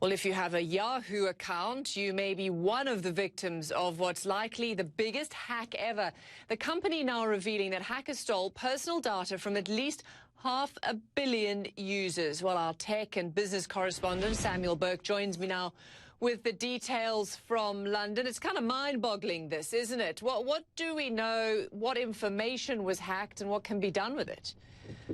Well, if you have a Yahoo account, you may be one of the victims of what's likely the biggest hack ever. The company now revealing that hackers stole personal data from at least 500 million users. Well, our tech and business correspondent, Samuel Burke, joins me now with the details from London. It's kind of mind-boggling, this, isn't it? What do we know? What information was hacked and what can be done with it?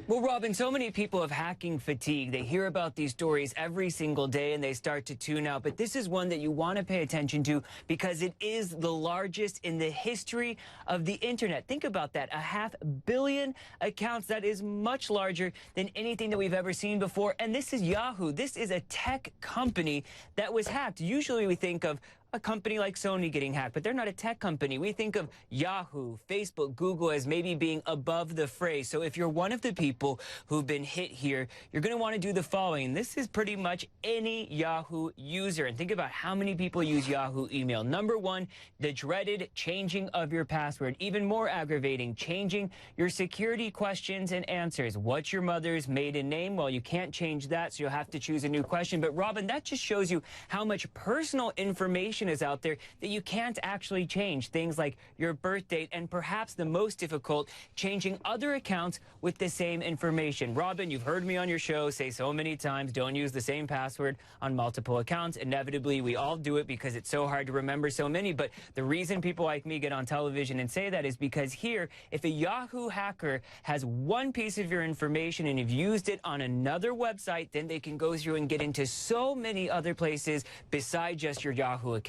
Well, Robin, so many people have hacking fatigue. They hear about these stories every single day and they start to tune out. But this is one that you want to pay attention to because it is the largest in the history of the internet. Think about that. 500 million accounts. That is much larger than anything that we've ever seen before. And this is Yahoo. This is a tech company that was hacked. Usually we think of a company like Sony getting hacked, but they're not a tech company. We think of Yahoo, Facebook, Google as maybe being above the fray. So if you're one of the people who've been hit here, you're going to want to do the following. This is pretty much any Yahoo user. And think about how many people use Yahoo email. Number one, the dreaded changing of your password. Even more aggravating, changing your security questions and answers. What's your mother's maiden name? Well, you can't change that, so you'll have to choose a new question. But Robin, that just shows you how much personal information is out there that you can't actually change. Things like your birth date and perhaps the most difficult, changing other accounts with the same information. Robin, you've heard me on your show say so many times, don't use the same password on multiple accounts. Inevitably, we all do it because it's so hard to remember so many. But the reason people like me get on television and say that is because here, if a Yahoo hacker has one piece of your information and you've used it on another website, then they can go through and get into so many other places besides just your Yahoo accounts.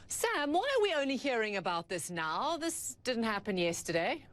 Sam, why are we only hearing about this now? This didn't happen yesterday.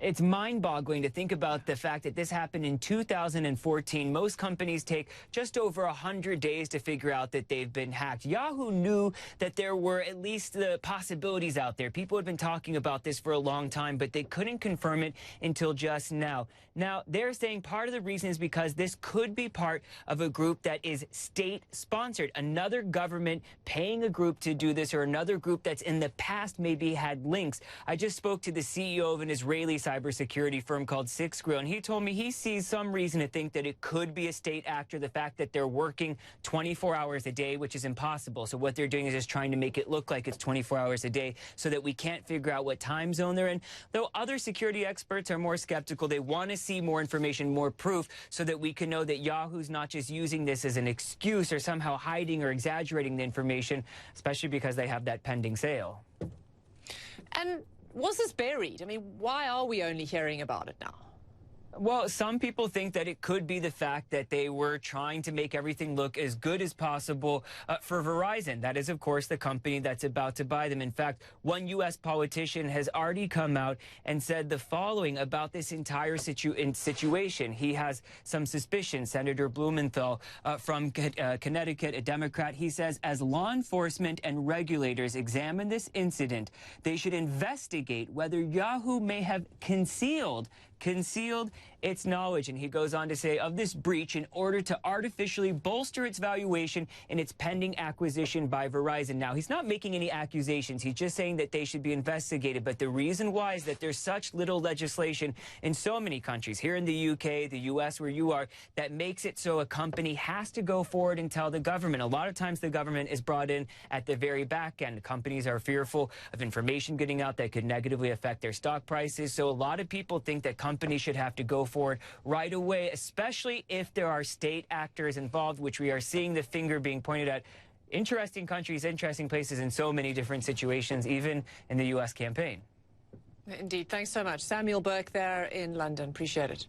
It's mind-boggling to think about the fact that this happened in 2014. Most companies take just over 100 days to figure out that they've been hacked. Yahoo knew that there were at least the possibilities out there. People had been talking about this for a long time, but they couldn't confirm it until just now. Now, they're saying part of the reason is because this could be part of a group that is state-sponsored. Another government paying a group to do this, or another group that's in the past maybe had links. I just spoke to the CEO of an Israeli cybersecurity firm called Sixgill, and he told me he sees some reason to think that it could be a state actor, the fact that they're working 24 hours a day, which is impossible. So what they're doing is just trying to make it look like it's 24 hours a day so that we can't figure out what time zone they're in. Though other security experts are more skeptical. They want to see more information, more proof, so that we can know that Yahoo's not just using this as an excuse or somehow hiding or exaggerating the information, especially because they have that pending sale. And was this buried? I mean, why are we only hearing about it now? Well, some people think that it could be the fact that they were trying to make everything look as good as possible for Verizon. That is, of course, the company that's about to buy them. In fact, one U.S. politician has already come out and said the following about this entire situation. He has some suspicion. Senator Blumenthal from Connecticut, a Democrat, he says, as law enforcement and regulators examine this incident, they should investigate whether Yahoo may have concealed its knowledge. And he goes on to say of this breach in order to artificially bolster its valuation in its pending acquisition by Verizon. Now, he's not making any accusations. He's just saying that they should be investigated. But the reason why is that there's such little legislation in so many countries, here in the UK, the US, where you are, that makes it so a company has to go forward and tell the government. A lot of times the government is brought in at the very back end. Companies are fearful of information getting out that could negatively affect their stock prices. So a lot of people think that companies should have to go forward right away, especially if there are state actors involved, which we are seeing the finger being pointed at. Interesting countries, interesting places in so many different situations, even in the U.S. campaign. Indeed. Thanks so much. Samuel Burke there in London. Appreciate it.